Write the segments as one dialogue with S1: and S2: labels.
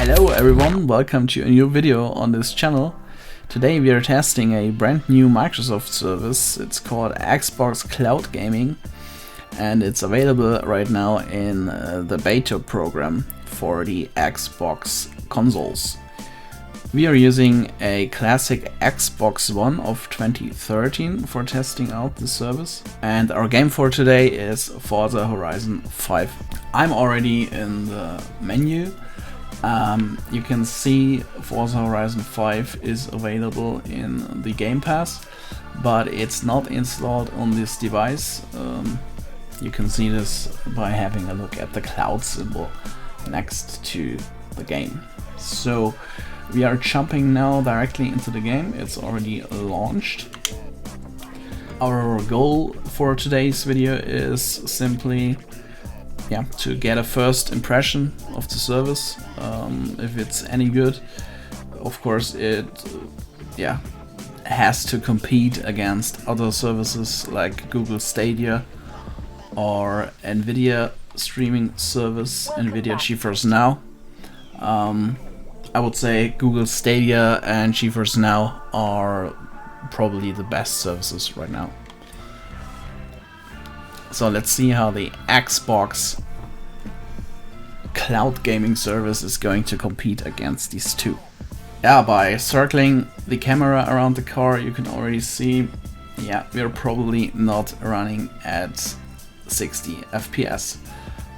S1: Hello everyone, welcome to a new video on this channel. Today we are testing a brand new Microsoft service. It's called Xbox Cloud Gaming and it's available right now in the beta program for the Xbox consoles. We are using a classic Xbox One of 2013 for testing out the service, and our game for today is FORZA Horizon 5. I'm already in the menu. You can see FORZA Horizon 5 is available in the Game Pass, but it's not installed on this device. You can see this by having a look at the cloud symbol next to the game. So we are jumping now directly into the game. It's already launched. Our goal for today's video is simply to get a first impression of the service. If it's any good, of course it has to compete against other services like Google Stadia or Nvidia streaming service, Nvidia GeForce Now. I would say Google Stadia and GeForce Now are probably the best services right now. So let's see how the Xbox Cloud Gaming service is going to compete against these two. By circling the camera around the car, you can already see, we're probably not running at 60 FPS.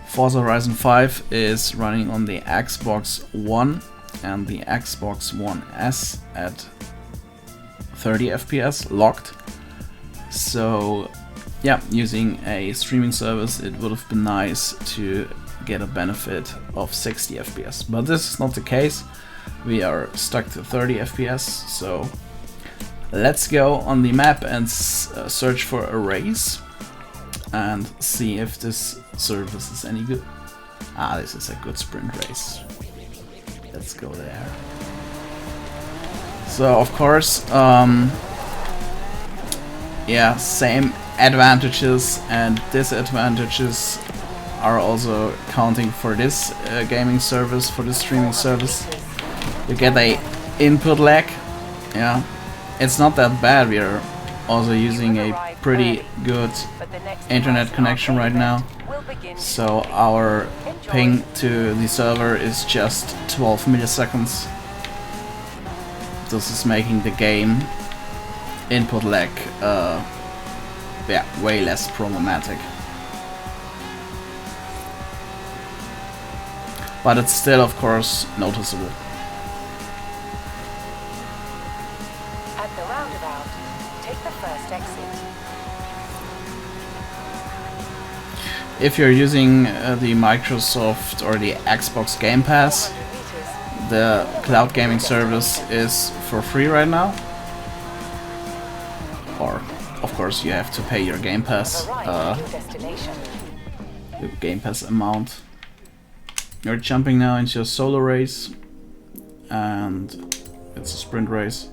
S1: FORZA Horizon 5 is running on the Xbox One and the Xbox One S at 30 FPS locked. So using a streaming service, it would have been nice to get a benefit of 60 FPS, but this is not the case. We are stuck to 30 FPS, so let's go on the map and search for a race and see if this service is any good. This is a good sprint race. Let's go there. So of course, same advantages and disadvantages are also counting for this gaming service, for the streaming service. You get a input lag. It's not that bad. We are also using a pretty good internet connection right now, so our ping to the server is just 12 milliseconds. This is making the game input lag way less problematic. But it's still, of course, noticeable.
S2: At the roundabout, take the first exit.
S1: If you're using the Microsoft or the Xbox Game Pass, the cloud gaming service is for free right now. Or, of course, you have to pay your Game Pass, amount. You're jumping now into a solo race, and it's a sprint race.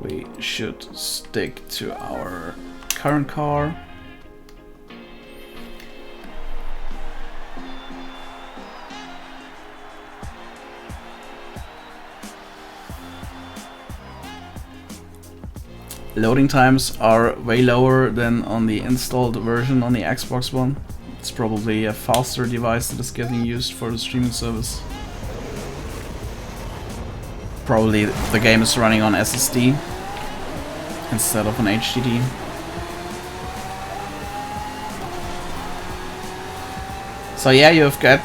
S1: We should stick to our current car. Loading times are way lower than on the installed version on the Xbox One. It's probably a faster device that is getting used for the streaming service. Probably the game is running on SSD instead of an HDD. So you've got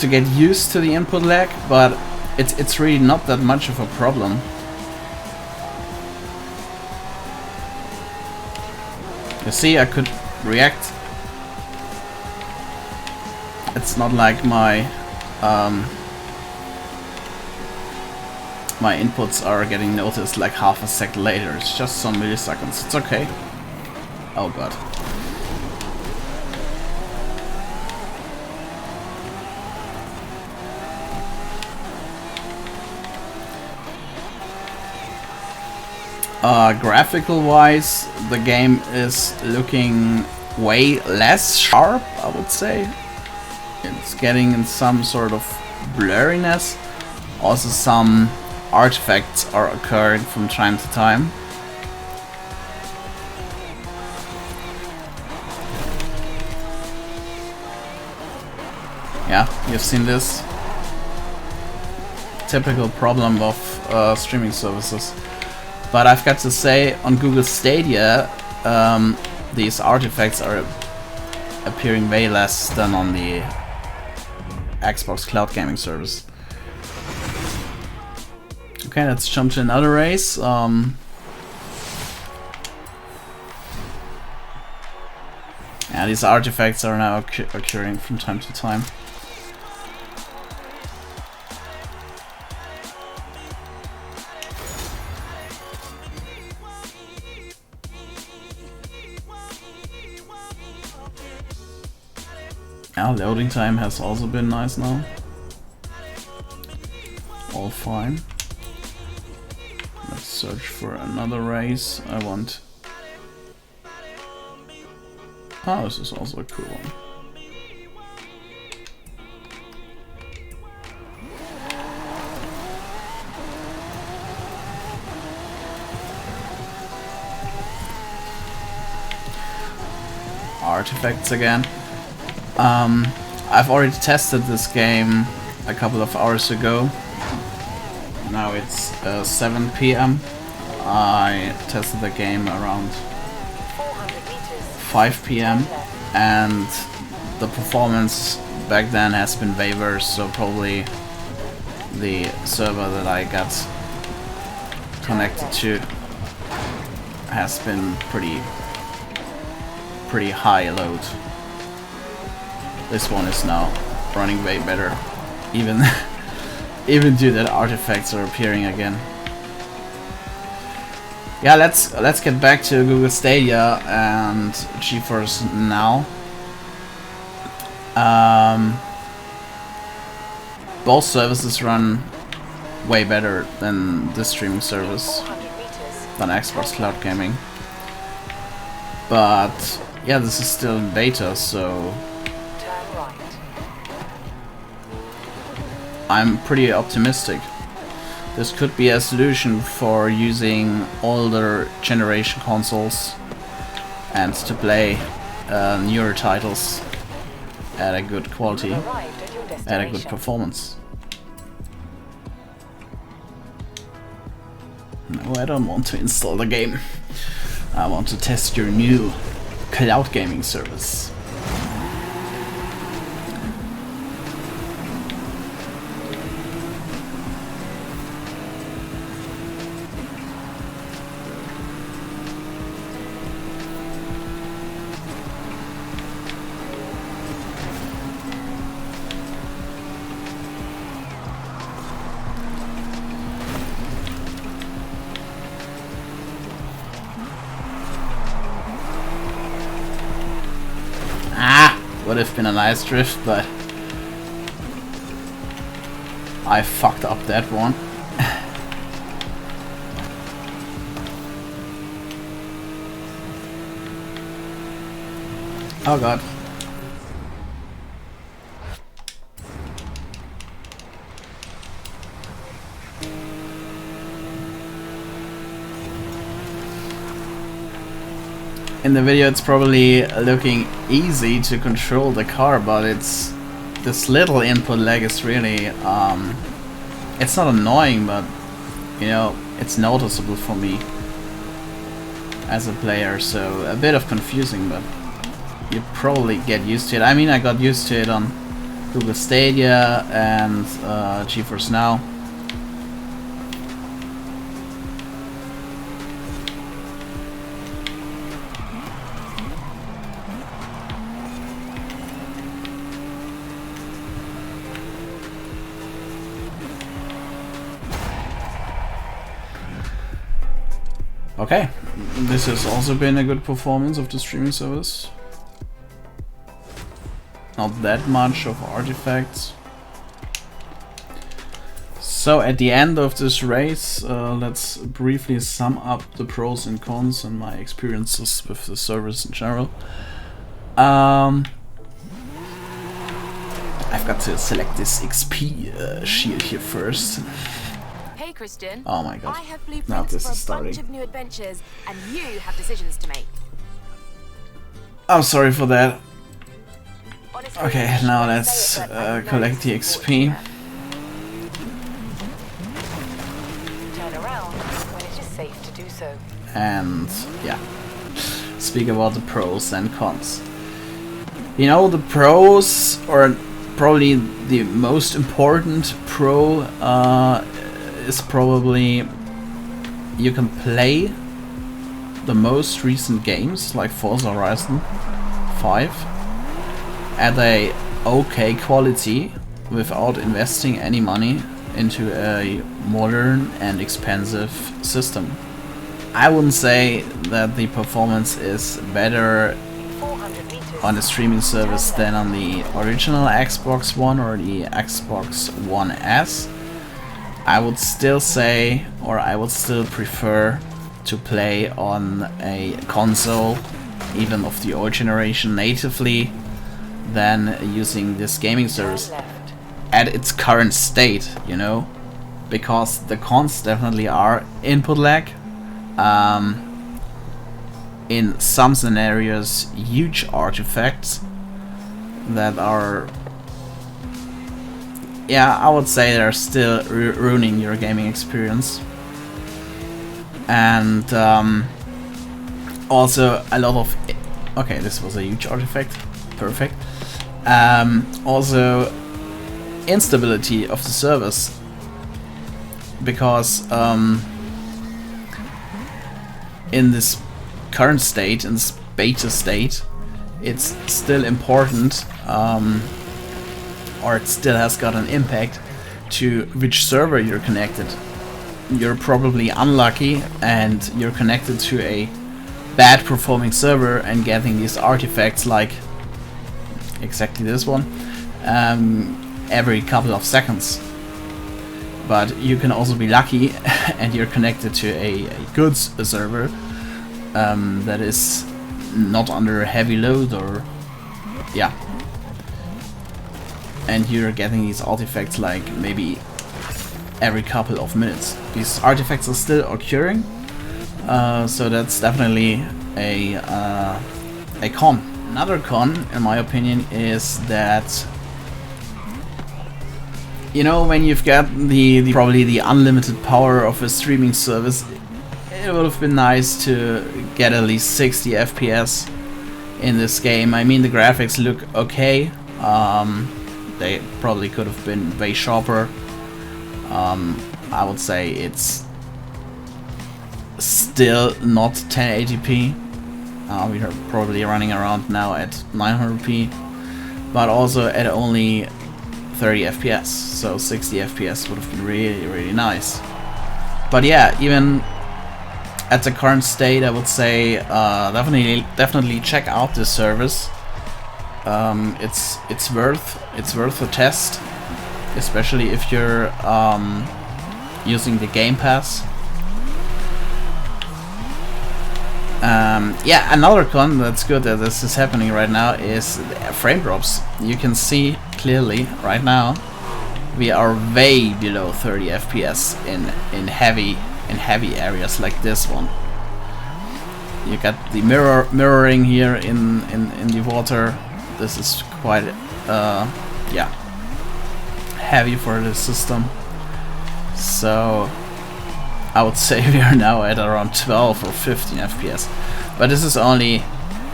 S1: to get used to the input lag, but it's really not that much of a problem. You see, I could react. It's not like my my inputs are getting noticed like half a second later. It's just some milliseconds. It's okay. Oh god. Graphical wise, the game is looking way less sharp, I would say. It's getting in some sort of blurriness. Also some artifacts are occurring from time to time. Yeah, you've seen this. Typical problem of streaming services. But I've got to say, on Google Stadia, these artifacts are appearing way less than on the Xbox Cloud Gaming service. Okay, let's jump to another race. Yeah, these artifacts are now occurring from time to time. Yeah, loading time has also been nice now. All fine. Let's search for another race. I want... Oh, this is also a cool one. Artifacts again. I've already tested this game a couple of hours ago. Now it's 7 PM. I tested the game around 5 PM and the performance back then has been way worse, so probably the server that I got connected to has been pretty high load. This one is now running way better, even due that artifacts are appearing again. Yeah, let's get back to Google Stadia and GeForce Now. Both services run way better than this streaming service, than Xbox Cloud Gaming. But yeah, this is still in beta, so I'm pretty optimistic. This could be a solution for using older generation consoles and to play newer titles at a good quality, at a good performance. No, I don't want to install the game. I want to test your new cloud gaming service. Would have been a nice drift, but I fucked up that one. Oh god. In the video it's probably looking easy to control the car, but it's this little input lag is really it's not annoying, but you know, it's noticeable for me as a player, so a bit of confusing, but you probably get used to it. I mean, I got used to it on Google Stadia and GeForce Now. Okay, this has also been a good performance of the streaming service. Not that much of artifacts. So at the end of this race, let's briefly sum up the pros and cons and my experiences with the service in general. I've got to select this XP shield here first.
S3: Hey Christian.
S1: Oh my god.
S3: I have
S1: Now
S3: blueprints
S1: this
S3: for
S1: is
S3: a bunch
S1: starting.
S3: of new adventures, and you have decisions to make.
S1: I'm sorry for that.
S3: Honestly,
S1: Okay, now
S3: I
S1: let's
S3: say it, but I know
S1: collect the
S3: it's
S1: XP.
S3: unfortunate.
S2: Turn around when it is safe to do so.
S1: And yeah, speak about the pros and cons. You know, the pros, or probably the most important pro, is probably you can play the most recent games like Forza Horizon 5 at a okay quality without investing any money into a modern and expensive system. I wouldn't say that the performance is better
S2: 400 meters.
S1: on a streaming service than on the original Xbox One or the Xbox One S. I would still say, or I would still prefer to play on a console, even of the old generation natively, than using this gaming service
S2: Turn left.
S1: at its current state, you know? Because the cons definitely are input lag. In some scenarios, huge artifacts that are, yeah, I would say they're still ruining your gaming experience. And also a lot of, okay, this was a huge artifact, perfect. Also instability of the service, because in this current state, in this beta state, it's still important, or it still has got an impact to which server you're connected. You're probably unlucky and you're connected to a bad performing server and getting these artifacts like exactly this one every couple of seconds. But you can also be lucky and you're connected to a good server that is not under a heavy load, or yeah, and you're getting these artifacts like maybe every couple of minutes. These artifacts are still occurring, so that's definitely a con. Another con, in my opinion, is that, you know, when you've got the probably the unlimited power of a streaming service, it would have been nice to get at least 60 FPS in this game. I mean, the graphics look okay. They probably could have been way sharper. I would say it's still not 1080p. We are probably running around now at 900p, but also at only 30 FPS, so 60 FPS would have been really, really nice. But yeah, even at the current state, I would say definitely check out this service. It's worth a test, especially if you're using the Game Pass. Yeah, another con that's good that this is happening right now is frame drops. You can see clearly right now we are way below 30 FPS in heavy areas like this one. You got the mirroring here in the water. This is quite yeah, heavy for the system. So I would say we are now at around 12 or 15 FPS, but this is only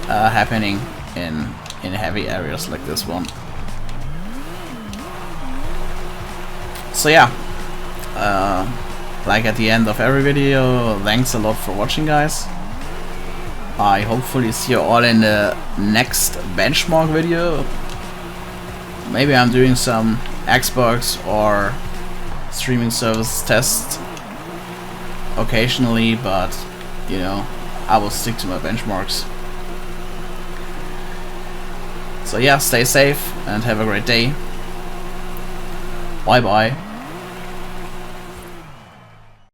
S1: happening in heavy areas like this one. So yeah, like at the end of every video, thanks a lot for watching, guys. I hopefully see you all in the next benchmark video. Maybe I'm doing some Xbox or streaming service tests occasionally, but you know, I will stick to my benchmarks. So yeah, stay safe and have a great day. Bye bye.